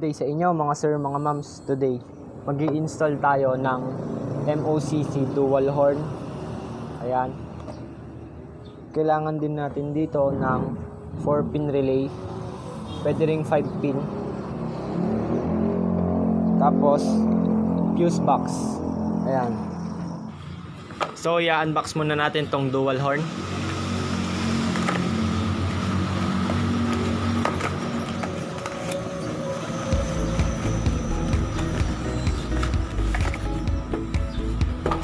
day sa inyo mga sir, mga mams. Today, mag-i-install tayo ng Mocc dual horn. Ayan. Kailangan din natin dito ng 4-pin relay. Pwede ring 5-pin. Tapos, fuse box. Ayan. So, i-unbox muna natin tong dual horn.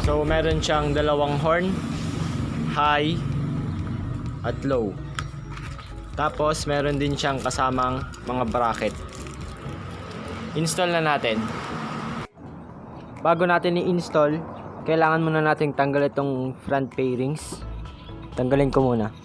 So, meron siyang dalawang horn, high at low. Tapos, meron din siyang kasamang mga bracket. Install na natin. Bago natin i-install, kailangan muna natin tanggal itong front fairings. Tanggalin ko muna.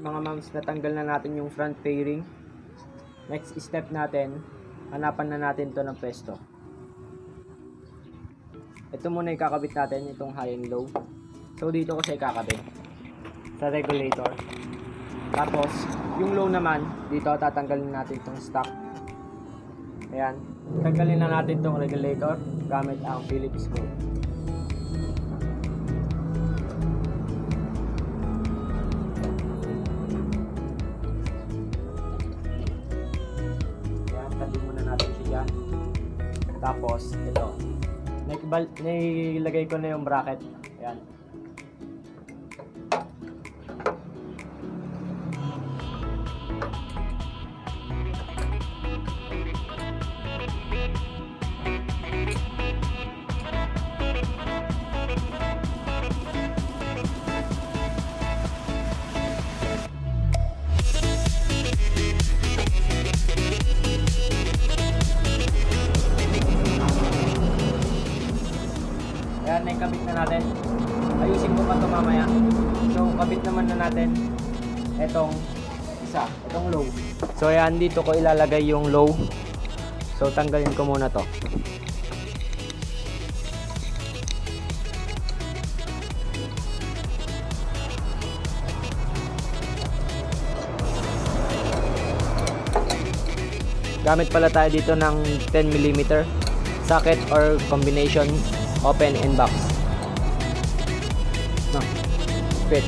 Mga mams, natanggal na natin yung front fairing. Next step natin, hanapan na natin to ng pwesto. Ito muna ikakabit natin, itong high and low. So dito ko siya ikakabit sa regulator. Tapos yung low naman, dito tatanggalin natin itong stock. Ayan, tanggalin na natin itong regulator gamit ang Phillips screw. Tapos, ito. Nailagay ko na yung bracket. Ayan. Ayan, naikabit na natin. Ayusin ko pa ito mamaya. So, kabit naman na natin itong isa, itong low. So, ayan, dito ko ilalagay yung low. So, tanggalin ko muna to. Gamit pala tayo dito ng 10mm socket or combination open and box. No. Fit.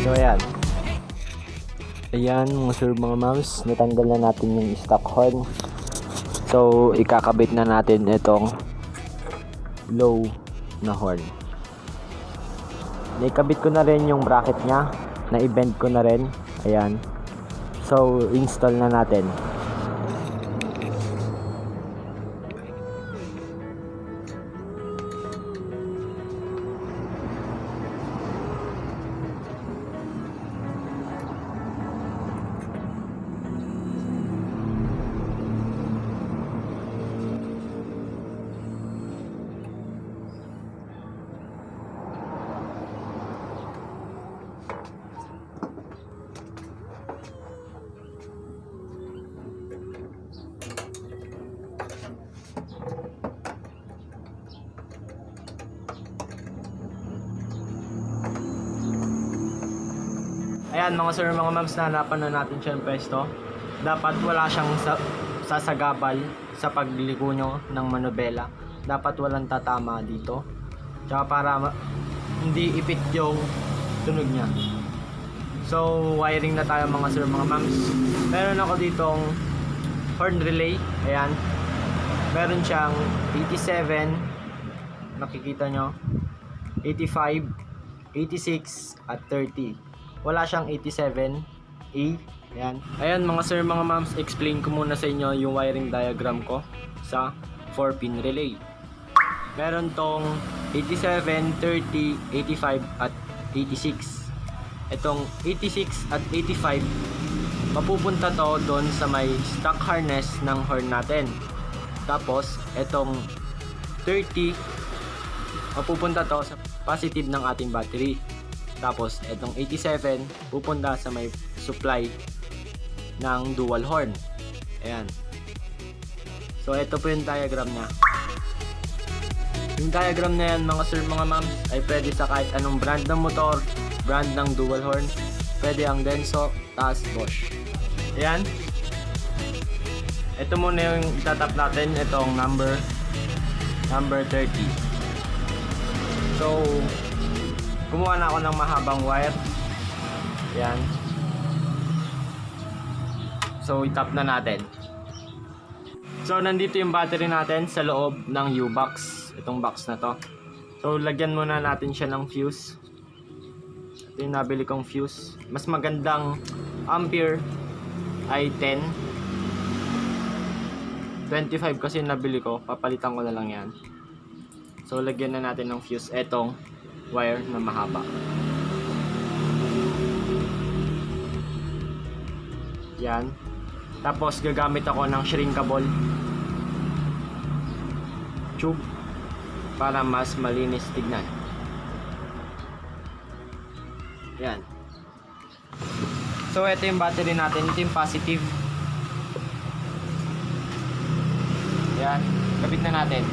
So ayan. Ayan mga sir, mga moms, natanggal na natin yung stock horn. So ikakabit na natin itong low na horn. Naikabit ko na rin yung bracket nya, na-i-bend ko na rin. Ayan. So, install na natin. Ayan mga sir, mga mams, nahanapan na natin siya ng pwesto. Dapat wala siyang sasagabal sa pagligo nyo ng manobela. Dapat walang tatama dito. Tsaka para hindi ipit yung tunog niya. So wiring na tayo mga sir, mga mams. Meron ako ditong horn relay. Ayan. Meron siyang 87, nakikita nyo, 85, 86 at 30. Wala siyang 87A. Ayan. Ayan mga sir, mga mams, explain ko muna sa inyo yung wiring diagram ko sa 4-pin relay. Meron tong 87, 30, 85 at 86. Itong 86 at 85, mapupunta to doon sa may stock harness ng horn natin. Tapos itong 30, mapupunta to sa positive ng ating battery. Tapos itong 87 pupunta sa may supply ng dual horn. Ayan. So ito po yung diagram niya. Yung diagram na yan mga sir, mga ma'ams, ay pwede sa kahit anong brand ng motor, brand ng dual horn. Pwede ang Denso, Tas, Bosch. Ayan. Ito muna yung itatap natin, itong number 30. So kumuha na ako ng mahabang wire. Yan. So itap na natin. So nandito yung battery natin sa loob ng U-box. Itong box na to. So lagyan muna natin siya ng fuse. Ito yung nabili kong fuse. Mas magandang ampere ay 10. 25 kasi nabili ko. Papalitan ko na lang yan. So lagyan na natin ng fuse etong wire na mahaba. Yan. Tapos gagamit ako ng shrinkable tube para mas malinis tignan. Yan. So ito yung battery natin. Ito yung positive. Yan. Kabit na natin.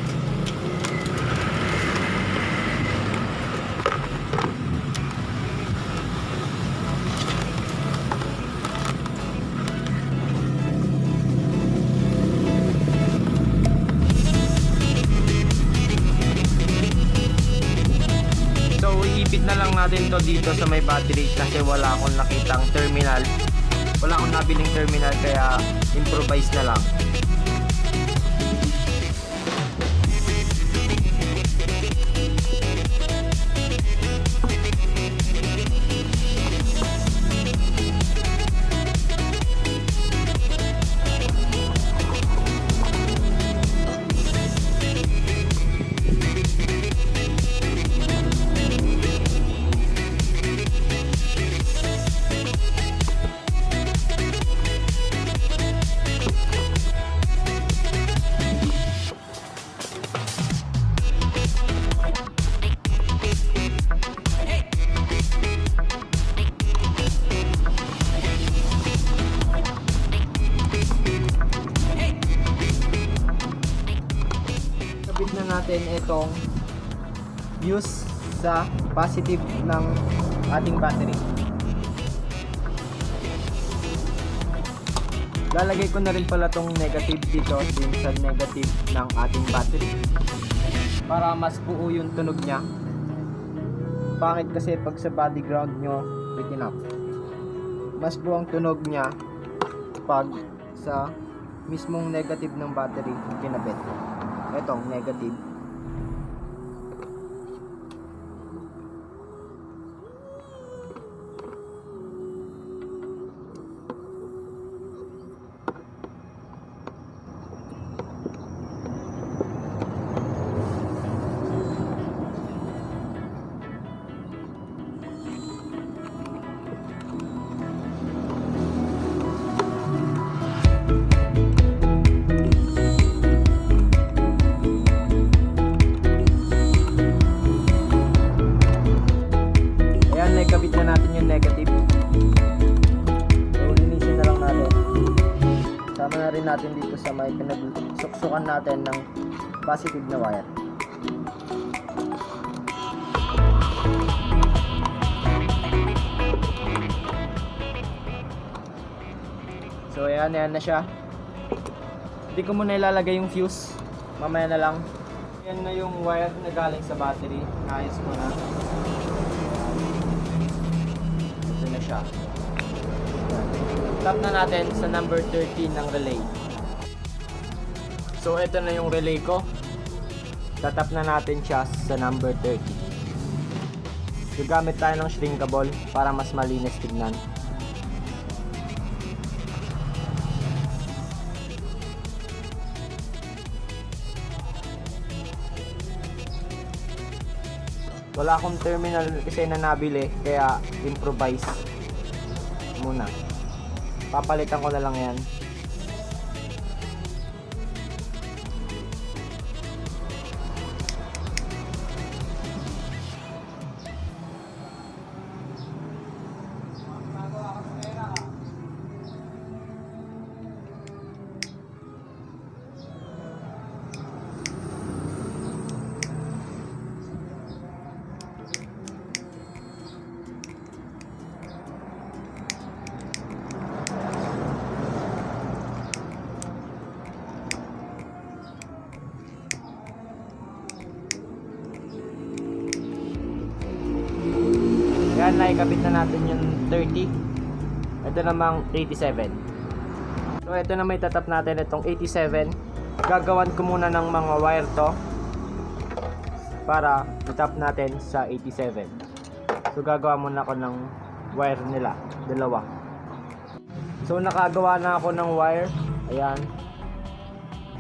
Iipit na lang natin to dito sa may battery kasi wala akong nakitang terminal. Wala akong nabiling terminal kaya improvise na lang. Natin itong fuse sa positive ng ating battery. Lalagay ko na rin pala tong negative dito din sa negative ng ating battery para mas buo yung tunog niya. Bakit? Kasi pag sa body ground nyo pitinap, mas buo ang tunog niya pag sa mismong negative ng battery kinabit. Etong negative. Kabit na natin yung negative. So, linisin na lang natin. Sama na rin natin dito sa may pinag-suksukan natin ng positive na wire. So ayan na siya. Hindi ko muna ilalagay yung fuse. Mamaya na lang. Yan na yung wire na galing sa battery. Naayos ko na. Ito na siya. Tap na natin sa number 13 ng relay. So ito na yung relay ko. Tatap na natin siya sa number 30. Gagamit tayo ng shrinkable para mas malinis tignan. Wala akong terminal kasi na nabili, kaya improvise muna. Papalitan ko na lang yan. Yan, naikabit na natin yung 30. Ito namang 87. So ito na may tatap natin itong 87. Gagawan ko muna ng mga wire to para itap natin sa 87. So gagawa muna ako ng wire nila, dalawa. So nakagawa na ako ng wire. Ayan.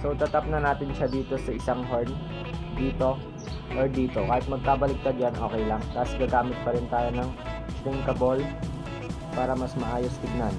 So tatap na natin siya dito sa isang horn, dito or dito. Kahit magkabaliktad yan, okay lang. Tapos gagamit pa rin tayo ng shrinkable para mas maayos tignan.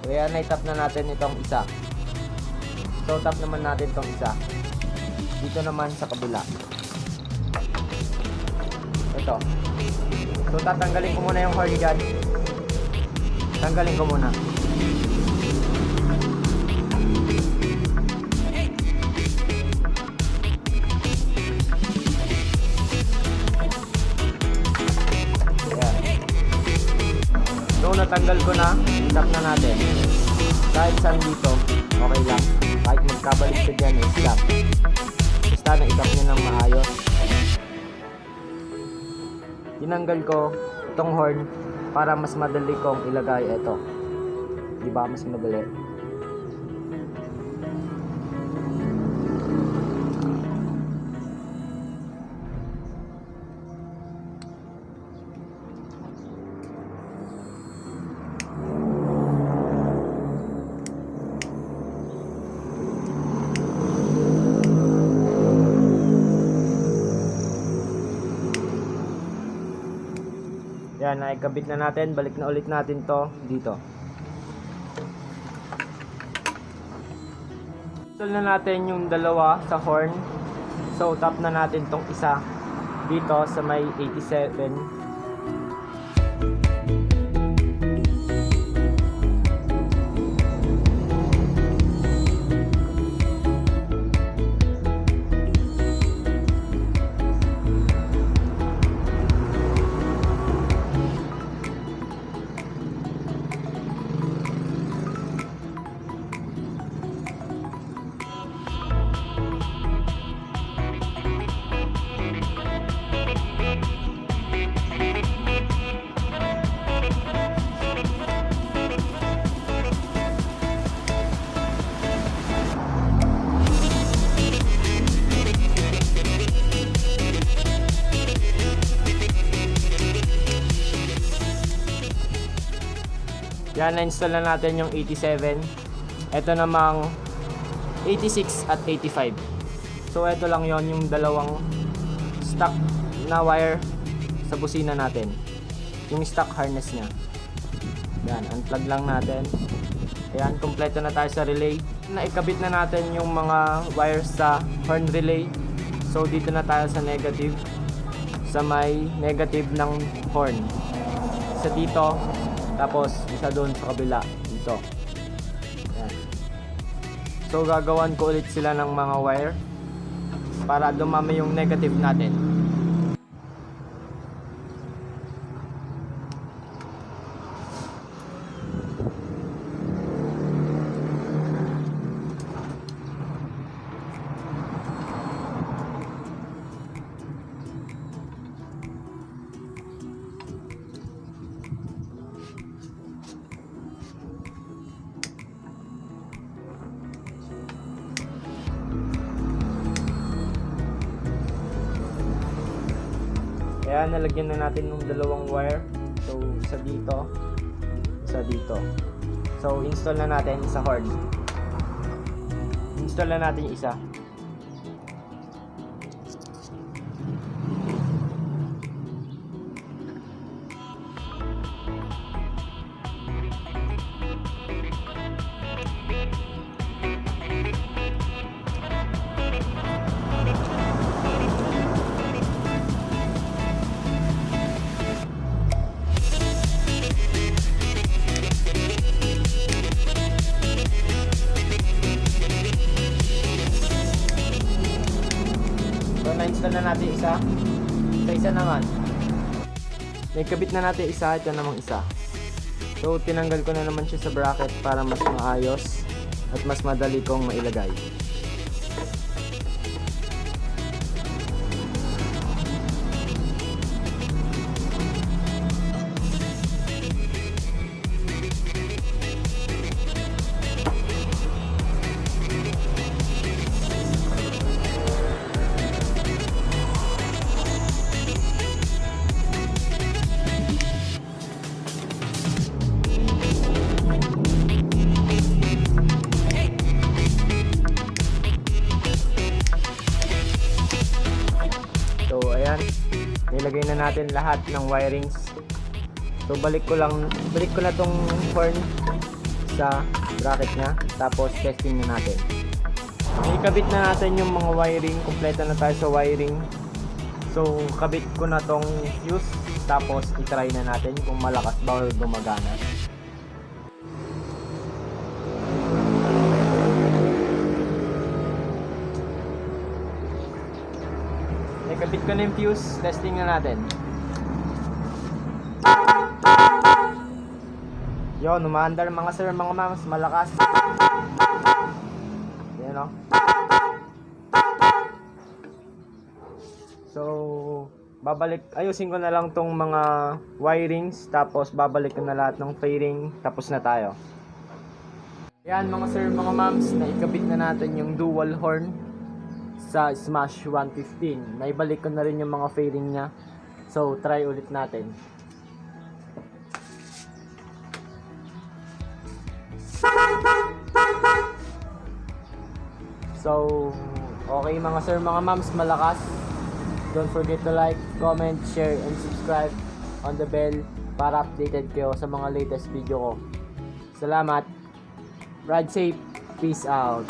Kaya na-tap na natin itong isa. So tap naman natin itong isa. Dito naman sa kabila. Ito. So tatanggalin ko muna yung horn dyan. Tanggalin ko muna. So natanggal ko na, tap na natin. Kahit saan dito, okay lang. Kahit magkabalik sa dyan, stop. Basta na itap nyo ng maayos. Tinanggal ko itong horn para mas madali kong ilagay ito. Diba mas madali? Yan, naikabit na natin. Balik na ulit natin to dito. Install na natin yung dalawa sa horn. So tap na natin tong isa dito sa may 87. Yan, na-install na natin yung 87. Ito namang 86 at 85. So ito lang yon yung dalawang stock na wire sa busina natin. Yung stock harness niya. Yan, unplug lang natin. Ayan, kompleto na tayo sa relay. Naikabit na natin yung mga wires sa horn relay. So dito na tayo sa negative. Sa may negative ng horn. Isa dito, tapos isa doon sa kabila. Dito. Ayan. So gagawan ko ulit sila ng mga wire para dumami yung negative natin. Kaya nalagyan na natin ng dalawang wire. So, isa dito, isa dito. So, install na natin sa horn. Install na natin yung isa. Na-install na natin isa. Isa naman. Naikabit na natin isa. Ito namang isa. So, tinanggal ko na naman siya sa bracket para mas maayos at mas madali kong mailagay. Nilagay na natin lahat ng wirings. So balik ko na tong horn sa bracket niya, tapos testing na natin. Ikabit na natin yung mga wiring, kompleto na tayo sa wiring. So kabit ko na tong fuse, tapos i-try na natin kung malakas ba o gumagana. Nakabit ko na yung fuse, testing na natin. Yun, umaandar mga sir, mga mams, malakas. Yan o. So, ayusin ko na lang tong mga wirings, tapos babalik ko na lahat ng fairing, tapos na tayo. Yan mga sir, mga mams, naikabit na natin yung dual horn sa Smash 115. Naibalik ko na rin yung mga fairing niya. So, try ulit natin. So, okay mga sir, mga mams, malakas. Don't forget to like, comment, share, and subscribe on the bell para updated kayo sa mga latest video ko. Salamat. Ride safe. Peace out.